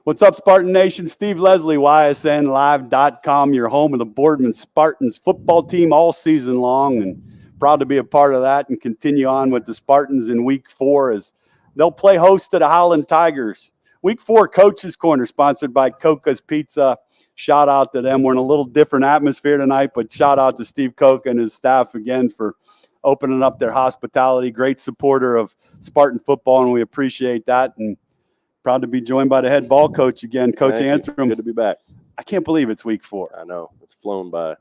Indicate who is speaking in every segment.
Speaker 1: What's up, Spartan Nation? Steve Leslie, YSNLive.com, your home of the Boardman Spartans football team all season long, and proud to be a part of that and continue on with the Spartans in Week 4 as they'll play host to the Howland Tigers. Week 4 Coach's Corner, sponsored by Cocca's Pizza. Shout out to them. We're in a little different atmosphere tonight, but shout out to Steve Cocca and his staff again for opening up their hospitality. Great supporter of Spartan football, and we appreciate that. And proud to be joined by the head ball coach again, Coach Antram.
Speaker 2: Good to be back.
Speaker 1: I can't believe it's Week 4.
Speaker 2: I know. It's flown by.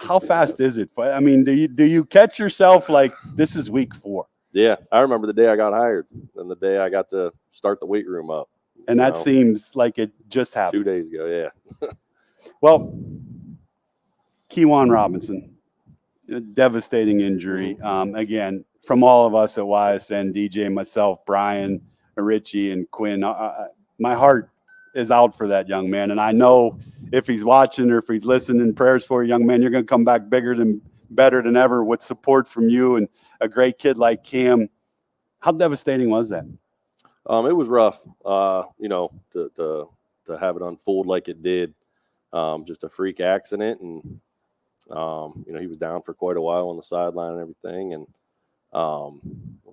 Speaker 1: How fast is it? I mean, do you catch yourself like this is Week 4?
Speaker 2: Yeah. I remember the day I got hired and the day I got to start the weight room up.
Speaker 1: And that seems like it just happened.
Speaker 2: 2 days ago, yeah.
Speaker 1: Well, Kewan Robinson, a devastating injury. Again, from all of us at YSN, DJ, myself, Brian, Richie, and Quinn, my heart is out for that young man. And I know if he's watching or if he's listening, prayers for a young man, you're going to come back better than ever with support from you and a great kid like Cam. How devastating was that?
Speaker 2: It was rough, to have it unfold like it did. Just a freak accident. And, he was down for quite a while on the sideline and everything. And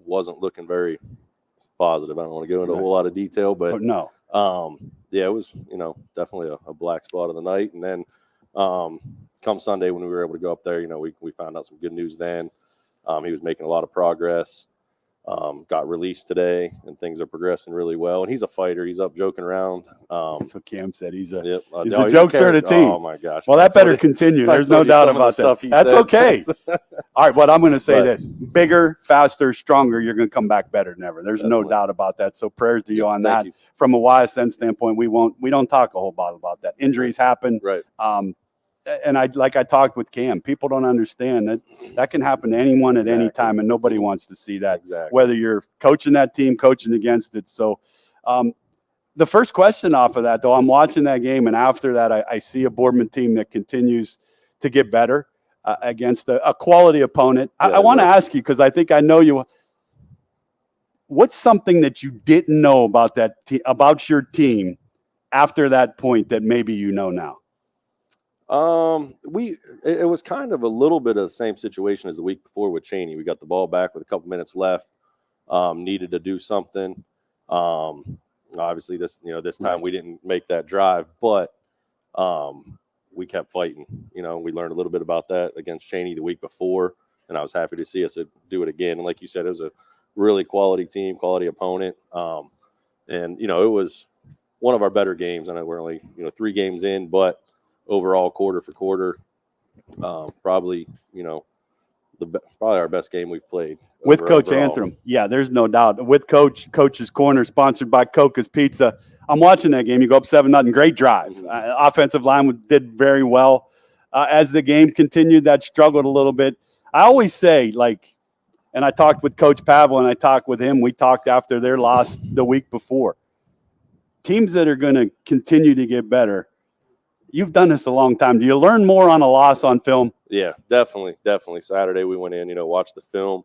Speaker 2: wasn't looking very positive. I don't want to go into a whole lot of detail, but
Speaker 1: no.
Speaker 2: It was, definitely a black spot of the night. And then come Sunday when we were able to go up there, we found out some good news then. He was making a lot of progress. Got released today, and things are progressing really well. And he's a fighter. He's up joking around.
Speaker 1: That's what Cam said. He's a
Speaker 2: jokester
Speaker 1: of the team.
Speaker 2: Oh, my gosh.
Speaker 1: Well, that better continue. There's no doubt about that. That's okay. All right, well, I'm going to say this. Bigger, faster, stronger, you're going to come back better than ever. There's no doubt about that. So prayers to you on that. From a YSN standpoint, we don't talk a whole lot about that. Injuries happen.
Speaker 2: Right.
Speaker 1: And I talked with Cam, people don't understand that can happen to anyone at any time, and nobody wants to see that, whether you're coaching that team, coaching against it. So the first question off of that, though, I'm watching that game, and after that, I see a Boardman team that continues to get better against a quality opponent. I want to ask you, because I think I know you, what's something that you didn't know about about your team after that point that maybe you know now?
Speaker 2: It was kind of a little bit of the same situation as the week before with Cheney. We got the ball back with a couple minutes left, needed to do something. Obviously this time we didn't make that drive, but, we kept fighting, we learned a little bit about that against Cheney the week before, and I was happy to see us do it again. And like you said, it was a really quality team, quality opponent. And it was one of our better games. I know we're only, 3 games in, but overall, quarter for quarter, probably our best game we've played
Speaker 1: with Coach Antram. Yeah, there's no doubt. With Coach's Corner, sponsored by Cocca's Pizza. I'm watching that game. You go up 7-0. Great drive. Offensive line did very well. As the game continued, that struggled a little bit. I always say, and I talked with Coach Pavel, and I talked with him. We talked after their loss the week before. Teams that are going to continue to get better. You've done this a long time. Do you learn more on a loss on film?
Speaker 2: Yeah, definitely. Saturday we went in, watched the film,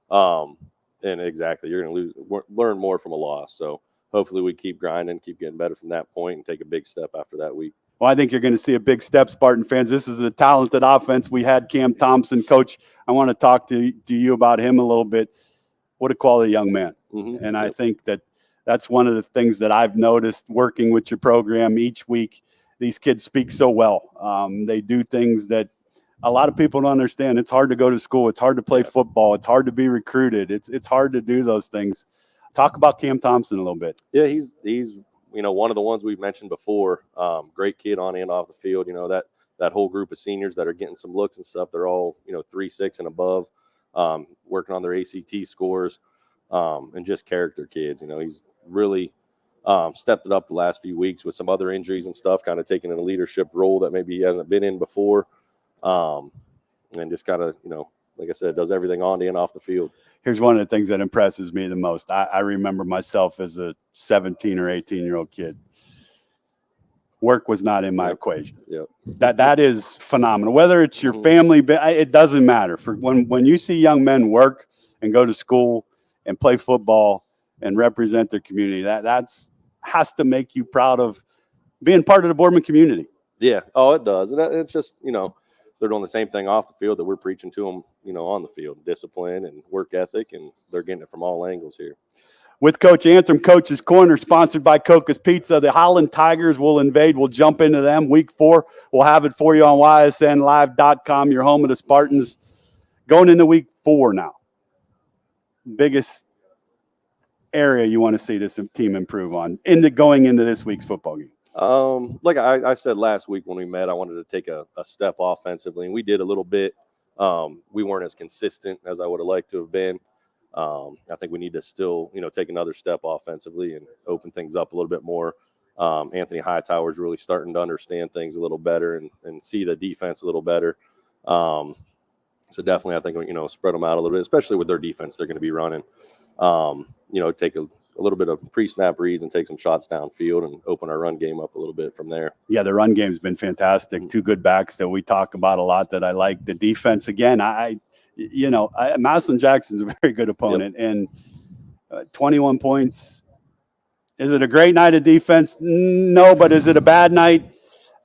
Speaker 2: and exactly, you're going to learn more from a loss. So hopefully we keep grinding, keep getting better from that point, and take a big step after that week.
Speaker 1: Well, I think you're going to see a big step, Spartan fans. This is a talented offense. We had Cam Thompson. Coach, I want to talk to you about him a little bit. What a quality young man.
Speaker 2: Mm-hmm.
Speaker 1: And I think that's one of the things that I've noticed working with your program each week. These kids speak so well. They do things that a lot of people don't understand. It's hard to go to school. It's hard to play football. It's hard to be recruited. It's hard to do those things. Talk about Cam Thompson a little bit.
Speaker 2: Yeah, he's one of the ones we've mentioned before. Great kid on and off the field. That whole group of seniors that are getting some looks and stuff. They're all 3.6 and above, working on their ACT scores, and just character kids. He's really stepped it up the last few weeks with some other injuries and stuff, kind of taking in a leadership role that maybe he hasn't been in before. And just kind of, like I said, does everything on and off the field.
Speaker 1: Here's one of the things that impresses me the most. I remember myself as a 17 or 18-year-old kid. Work was not in my equation.
Speaker 2: Yep.
Speaker 1: That is phenomenal. Whether it's your family, it doesn't matter. For when you see young men work and go to school and play football and represent their community, that's has to make you proud of being part of the Boardman community.
Speaker 2: Yeah. Oh, it does. And it's just, they're doing the same thing off the field that we're preaching to them, on the field, discipline and work ethic, and they're getting it from all angles here.
Speaker 1: With Coach Antram, Coach's Corner, sponsored by Cocca's Pizza. The Howland Tigers will invade. We'll jump into them. Week 4, we'll have it for you on ysnlive.com, your home of the Spartans. Going into week 4 now. Biggest area you want to see this team improve on going into this week's football game?
Speaker 2: Like I said last week when we met, I wanted to take a step offensively, and we did a little bit. We weren't as consistent as I would have liked to have been. I think we need to still, take another step offensively and open things up a little bit more. Anthony Hightower's really starting to understand things a little better and see the defense a little better. So definitely, I think, spread them out a little bit, especially with their defense they're going to be running. Take a little bit of pre-snap reads and take some shots downfield and open our run game up a little bit from there.
Speaker 1: Yeah, the run game's been fantastic. 2 good backs that we talk about a lot that I like. The defense, again, Massillon Jackson's a very good opponent. Yep. And 21 points. Is it a great night of defense? No, but is it a bad night?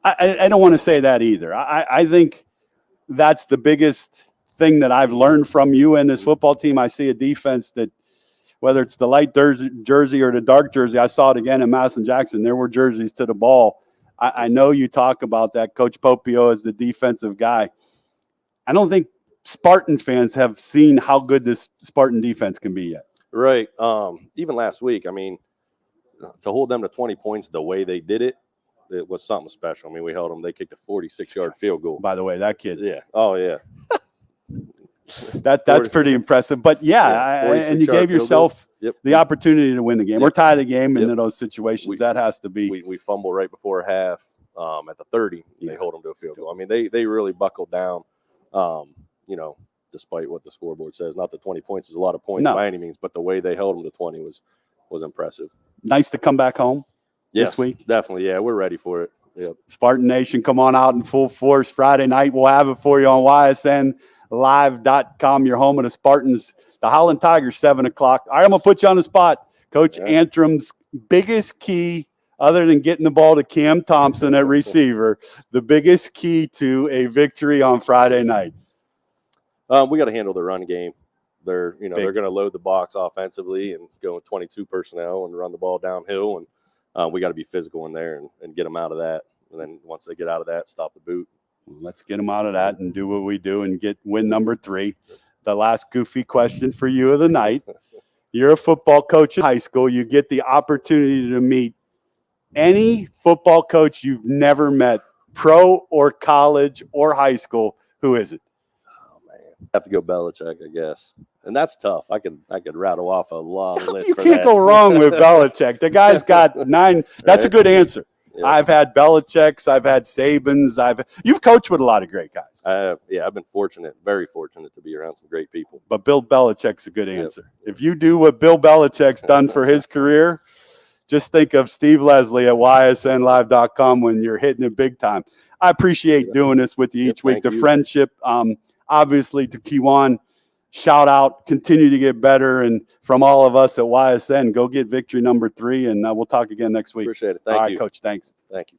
Speaker 1: I don't want to say that either. I think that's the biggest thing that I've learned from you and this football team. I see a defense that, whether it's the light jersey or the dark jersey, I saw it again in Massillon Jackson. There were jerseys to the ball. I know you talk about that. Coach Popio is the defensive guy. I don't think Spartan fans have seen how good this Spartan defense can be yet.
Speaker 2: Right. Even last week, to hold them to 20 points the way they did it, it was something special. We held them. They kicked a 46-yard field goal.
Speaker 1: By the way, that kid.
Speaker 2: Yeah. Oh, yeah.
Speaker 1: That's pretty impressive. But, and you gave yourself the opportunity to win the game or tie the game into those situations. That has to be.
Speaker 2: We fumble right before half at the 30. They hold them to a field goal. They really buckled down, despite what the scoreboard says. Not that 20 points is a lot of points by any means, but the way they held them to 20 was impressive.
Speaker 1: Nice to come back home this week.
Speaker 2: Definitely. Yeah, we're ready for it. Yep.
Speaker 1: Spartan Nation, come on out in full force Friday night. We'll have it for you on ysnlive.com, your home of the Spartans. The Howland Tigers, 7 o'clock. All right, I'm going to put you on the spot. Coach Antram's biggest key, other than getting the ball to Cam Thompson at receiver, the biggest key to a victory on Friday night.
Speaker 2: We got to handle the run game. They're going to load the box offensively and go with 22 personnel and run the ball downhill. And we got to be physical in there and get them out of that. And then once they get out of that, stop the boot.
Speaker 1: Let's get them out of that and do what we do and get win number 3. The last goofy question for you of the night. You're a football coach in high school. You get the opportunity to meet any football coach you've never met, pro or college or high school. Who is it?
Speaker 2: Oh, man. I have to go Belichick, I guess. And that's tough. I could rattle off a long list.
Speaker 1: You can't go wrong with Belichick. The guy's got 9. That's a good answer. Yep. I've had Belichick's. I've had Saban's. You've coached with a lot of great guys.
Speaker 2: I've been fortunate, very fortunate to be around some great people.
Speaker 1: But Bill Belichick's a good answer. Yep. If you do what Bill Belichick's done for his career, just think of Steve Leslie at ysnlive.com when you're hitting it big time. I appreciate doing this with you each week. The friendship, obviously, to Kiwan. Shout out, continue to get better. And from all of us at YSN, go get victory number 3, and we'll talk again next week.
Speaker 2: Appreciate it. Thank you.
Speaker 1: All right, Coach, thanks.
Speaker 2: Thank you.